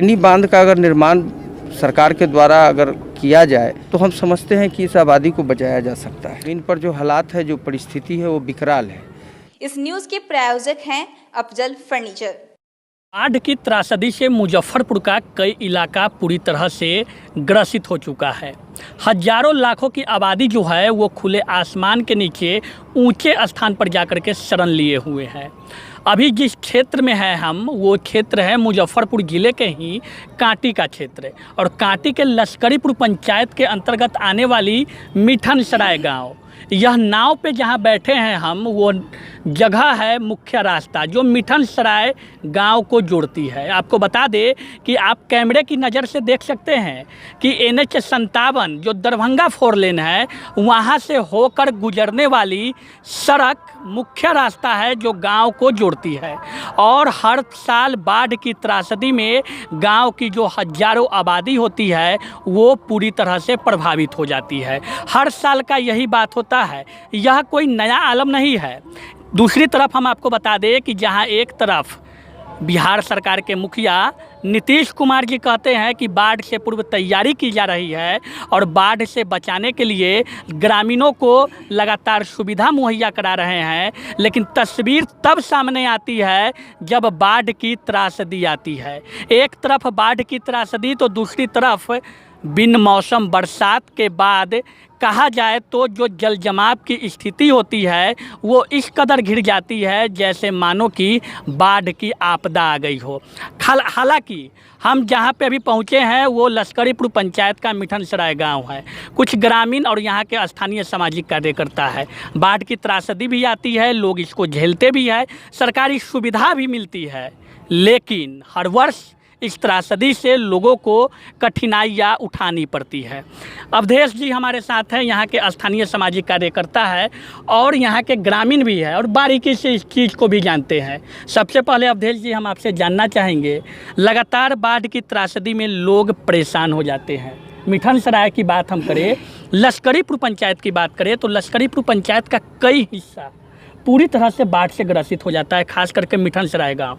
इन्हीं बांध का अगर निर्माण सरकार के द्वारा अगर किया जाए तो हम समझते हैं कि इस आबादी को बचाया जा सकता है। इन पर जो हालात है, जो परिस्थिति है, वो विकराल है। इस न्यूज़ के प्रायोजक हैं अफजल फर्नीचर। बाढ़ की त्रासदी से मुजफ्फरपुर का कई इलाका पूरी तरह से ग्रसित हो चुका है। हजारों लाखों की आबादी जो है वो खुले आसमान के नीचे ऊंचे स्थान पर जाकर के शरण लिए हुए हैं। अभी जिस क्षेत्र में है हम, वो क्षेत्र है मुजफ्फरपुर ज़िले के ही कांटी का क्षेत्र, और कांटी के लश्करीपुर पंचायत के अंतर्गत आने वाली मिठन सराय गाँव। यह नाव पे जहाँ बैठे हैं हम, वो जगह है मुख्य रास्ता जो मिठन सराय गांव को जोड़ती है। आपको बता दें कि आप कैमरे की नज़र से देख सकते हैं कि NH 57 जो दरभंगा 4 लेन है, वहाँ से होकर गुजरने वाली सड़क मुख्य रास्ता है जो गांव को जोड़ती है। और हर साल बाढ़ की त्रासदी में गांव की जो हजारों आबादी होती है वो पूरी तरह से प्रभावित हो जाती है। हर साल का यही बात होता है, यह कोई नया आलम नहीं है। दूसरी तरफ हम आपको बता दें कि जहां एक तरफ बिहार सरकार के मुखिया नीतीश कुमार जी कहते हैं कि बाढ़ से पूर्व तैयारी की जा रही है और बाढ़ से बचाने के लिए ग्रामीणों को लगातार सुविधा मुहैया करा रहे हैं, लेकिन तस्वीर तब सामने आती है जब बाढ़ की त्रासदी आती है। एक तरफ बाढ़ की त्रासदी तो दूसरी तरफ बिन मौसम बरसात के बाद कहा जाए तो जो जल जमाव की स्थिति होती है वो इस कदर घिर जाती है जैसे मानो कि बाढ़ की आपदा आ गई हो। हालांकि हम जहाँ पे अभी पहुँचे हैं वो लश्करीपुर पंचायत का मिठन सराय गाँव है। कुछ ग्रामीण और यहाँ के स्थानीय सामाजिक कार्यकर्ता है। बाढ़ की त्रासदी भी आती है, लोग इसको झेलते भी है, सरकारी सुविधा भी मिलती है, लेकिन हर वर्ष इस त्रासदी से लोगों को कठिनाइयाँ उठानी पड़ती है। अवधेश जी हमारे साथ हैं, यहाँ के स्थानीय सामाजिक कार्यकर्ता है और यहाँ के ग्रामीण भी है और बारीकी से इस चीज़ को भी जानते हैं। सबसे पहले अवधेश जी हम आपसे जानना चाहेंगे, लगातार बाढ़ की त्रासदी में लोग परेशान हो जाते हैं। मिठन सराय की बात हम करें, लश्करीपुर पंचायत की बात करें तो लश्करीपुर पंचायत का कई हिस्सा पूरी तरह से बाढ़ से ग्रसित हो जाता है, खास करके मिठन सराय गाँव।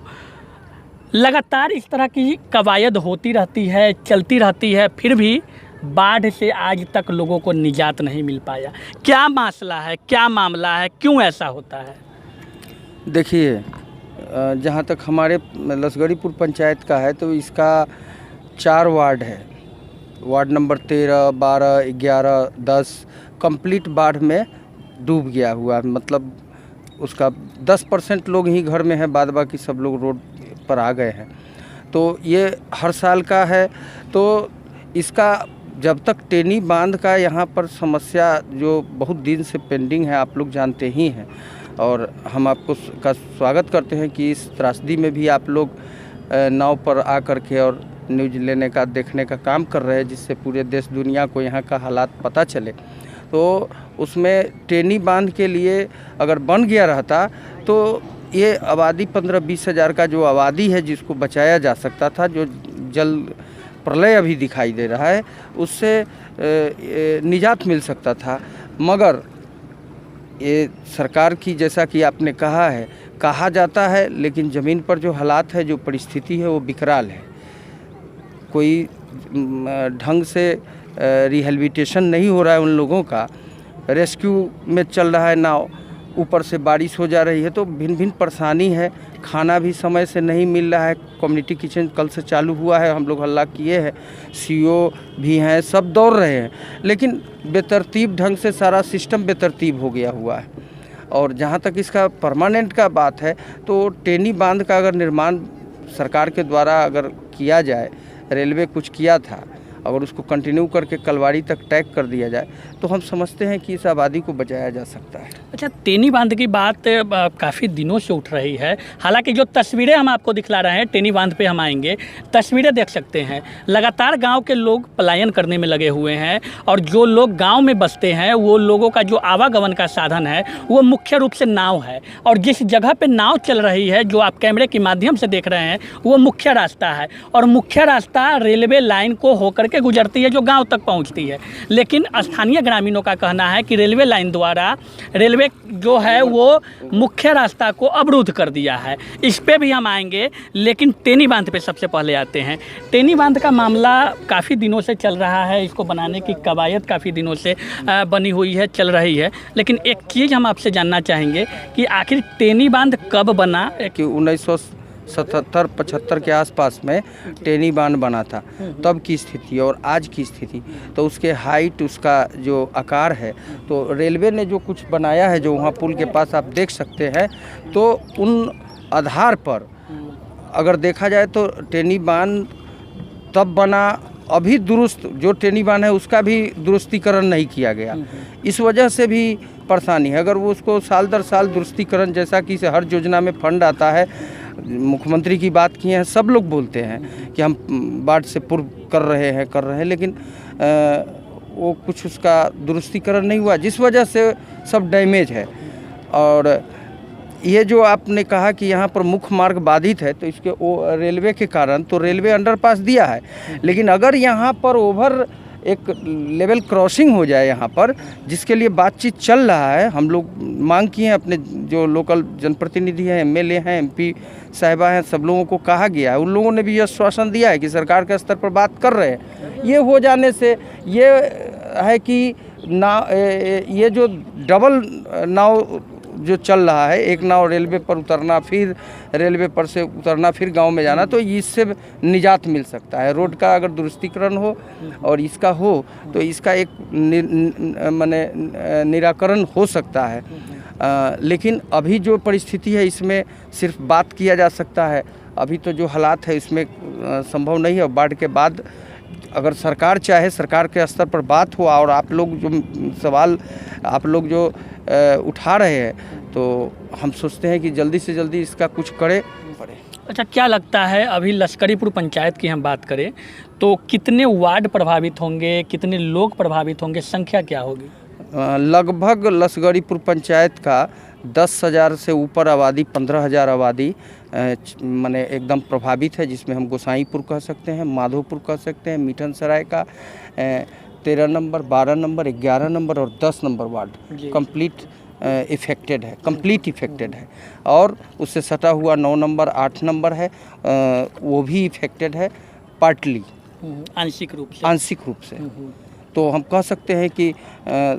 लगातार इस तरह की कवायद होती रहती है, चलती रहती है, फिर भी बाढ़ से आज तक लोगों को निजात नहीं मिल पाया। क्या मसला है, क्या मामला है, क्यों ऐसा होता है? देखिए, जहाँ तक हमारे लश्करीपुर पंचायत का है तो इसका 4 वार्ड है। वार्ड नंबर 13, 12, 11, 10 कंप्लीट बाढ़ में डूब गया हुआ। मतलब उसका 10% लोग ही घर में हैं, बाद बाकी सब लोग रोड पर आ गए हैं। तो ये हर साल का है। तो इसका जब तक टेनी बांध का यहाँ पर समस्या जो बहुत दिन से पेंडिंग है, आप लोग जानते ही हैं, और हम आपको का स्वागत करते हैं कि इस त्रासदी में भी आप लोग नाव पर आ कर के और न्यूज़ लेने का, देखने का काम कर रहे हैं, जिससे पूरे देश दुनिया को यहाँ का हालात पता चले। तो उसमें टेनी बांध के लिए अगर बन गया रहता तो ये आबादी 15-20 हज़ार का जो आबादी है जिसको बचाया जा सकता था, जो जल प्रलय अभी दिखाई दे रहा है उससे निजात मिल सकता था। मगर ये सरकार की, जैसा कि आपने कहा है, कहा जाता है, लेकिन ज़मीन पर जो हालात है, जो परिस्थिति है, वो विकराल है। कोई ढंग से रिहेबिलिटेशन नहीं हो रहा है उन लोगों का। रेस्क्यू में चल रहा है नाव, ऊपर से बारिश हो जा रही है तो भिन्न भिन्न परेशानी है। खाना भी समय से नहीं मिल रहा है। कम्युनिटी किचन कल से चालू हुआ है, हम लोग हल्ला किए हैं, CO भी हैं, सब दौड़ रहे हैं, लेकिन बेतरतीब ढंग से सारा सिस्टम बेतरतीब हो गया हुआ है। और जहाँ तक इसका परमानेंट का बात है तो टेनी बांध का अगर निर्माण सरकार के द्वारा अगर किया जाए, रेलवे कुछ किया था, अगर उसको कंटिन्यू करके कलवाड़ी तक टैग कर दिया जाए तो हम समझते हैं कि इस आबादी को बचाया जा सकता है। अच्छा, टेनी बांध की बात काफ़ी दिनों से उठ रही है। हालांकि जो तस्वीरें हम आपको दिखला रहे हैं, टेनी बांध पे हम आएंगे, तस्वीरें देख सकते हैं। लगातार गांव के लोग पलायन करने में लगे हुए हैं और जो लोग गांव में बसते हैं वो लोगों का जो आवागमन का साधन है वो मुख्य रूप से नाव है। और जिस जगह पर नाव चल रही है, जो आप कैमरे के माध्यम से देख रहे हैं, वो मुख्य रास्ता है और मुख्य रास्ता रेलवे लाइन को होकर के गुजरती है जो गांव तक पहुंचती है। लेकिन स्थानीय ग्रामीणों का कहना है कि रेलवे लाइन द्वारा रेलवे जो है वो मुख्य रास्ता को अवरुद्ध कर दिया है। इस पे भी हम आएंगे, लेकिन टेनी बांध पे सबसे पहले आते हैं। टेनी बांध का मामला काफ़ी दिनों से चल रहा है, इसको बनाने की कवायद काफ़ी दिनों से बनी हुई है, चल रही है। लेकिन एक चीज़ हम आपसे जानना चाहेंगे कि आखिर टेनी बांध कब बना? कि 1977-75 के आसपास में टेनी बांध बना था, तब की स्थिति और आज की स्थिति, तो उसके हाइट, उसका जो आकार है, तो रेलवे ने जो कुछ बनाया है, जो वहाँ पुल के पास आप देख सकते हैं, तो उन आधार पर अगर देखा जाए तो टेनी बांध तब बना, अभी दुरुस्त जो टेनी बांध है उसका भी दुरुस्तीकरण नहीं किया गया। इस वजह से भी परेशानी है। अगर वो उसको साल दर साल दुरुस्तीकरण, जैसा कि हर योजना में फंड आता है, मुख्यमंत्री की बात किए हैं, सब लोग बोलते हैं कि हम बाढ़ से पूर्व कर रहे हैं, लेकिन वो कुछ उसका दुरुस्तीकरण नहीं हुआ, जिस वजह से सब डैमेज है। और ये जो आपने कहा कि यहाँ पर मुख्य मार्ग बाधित है, तो इसके रेलवे के कारण तो रेलवे अंडरपास दिया है, लेकिन अगर यहाँ पर ओवर एक लेवल क्रॉसिंग हो जाए यहाँ पर, जिसके लिए बातचीत चल रहा है, हम लोग मांग किए हैं, अपने जो लोकल जनप्रतिनिधि हैं, एमएलए हैं, एमपी साहिबा हैं, सब लोगों को कहा गया है, उन लोगों ने भी आश्वासन दिया है कि सरकार के स्तर पर बात कर रहे हैं। ये हो जाने से ये है कि ये जो डबल नाव जो चल रहा है, एक नाव रेलवे पर उतरना, फिर रेलवे पर से उतरना, फिर गांव में जाना, तो इससे निजात मिल सकता है। रोड का अगर दुरुस्तीकरण हो और इसका हो, तो इसका एक निराकरण हो सकता है। लेकिन अभी जो परिस्थिति है, इसमें सिर्फ बात किया जा सकता है। अभी तो जो हालात है इसमें संभव नहीं है। बाढ़ के बाद अगर सरकार चाहे, सरकार के स्तर पर बात हो, और आप लोग जो सवाल आप लोग जो उठा रहे हैं, तो हम सोचते हैं कि जल्दी से जल्दी इसका कुछ करे पड़े। अच्छा, क्या लगता है अभी लश्करीपुर पंचायत की हम बात करें तो कितने वार्ड प्रभावित होंगे, कितने लोग प्रभावित होंगे, संख्या क्या होगी? लगभग लश्करीपुर पंचायत का 10,000 से ऊपर आबादी, 15,000 आबादी माने एकदम प्रभावित है, जिसमें हम गोसाईपुर कह सकते हैं, माधोपुर कह सकते हैं, मीठन सराय का 13 नंबर, 12 नंबर, 11 नंबर और 10 नंबर वार्ड कंप्लीट इफेक्टेड है, कंप्लीट इफेक्टेड है। और उससे सटा हुआ 9 नंबर, 8 नंबर है, वो भी इफेक्टेड है, पार्टली, आंशिक रूप से। तो हम कह सकते हैं कि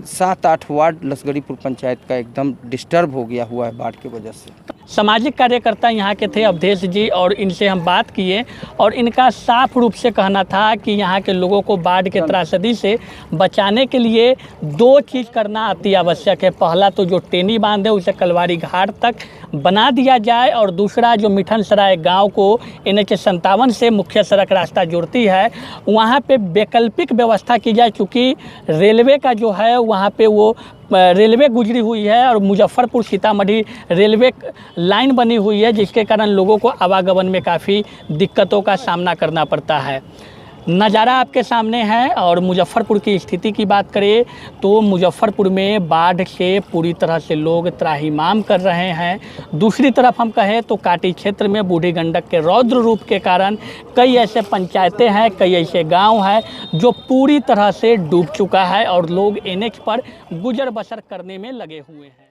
7-8 वार्ड लश्करीपुर पंचायत का एकदम डिस्टर्ब हो गया हुआ है बाढ़ की वजह से। सामाजिक कार्यकर्ता यहाँ के थे अवधेश जी, और इनसे हम बात किए, और इनका साफ रूप से कहना था कि यहाँ के लोगों को बाढ़ के त्रासदी से बचाने के लिए 2 चीज़ करना अति आवश्यक है। पहला तो जो टेनी बांध है उसे कलवारी घाट तक बना दिया जाए, और दूसरा जो मिठन सराय गाँव को NH 57 से मुख्य सड़क रास्ता जोड़ती है, वहाँ पे वैकल्पिक व्यवस्था की जाए, क्योंकि रेलवे का जो है वहाँ पे वो रेलवे गुजरी हुई है, और मुजफ्फरपुर सीतामढ़ी रेलवे लाइन बनी हुई है, जिसके कारण लोगों को आवागमन में काफ़ी दिक्कतों का सामना करना पड़ता है। नज़ारा आपके सामने है। और मुजफ्फरपुर की स्थिति की बात करें तो मुजफ्फरपुर में बाढ़ से पूरी तरह से लोग त्राहिमाम कर रहे हैं। दूसरी तरफ हम कहें तो काटी क्षेत्र में बूढ़ी गंडक के रौद्र रूप के कारण कई ऐसे पंचायतें हैं, कई ऐसे गांव हैं जो पूरी तरह से डूब चुका है, और लोग NH पर गुजर बसर करने में लगे हुए हैं।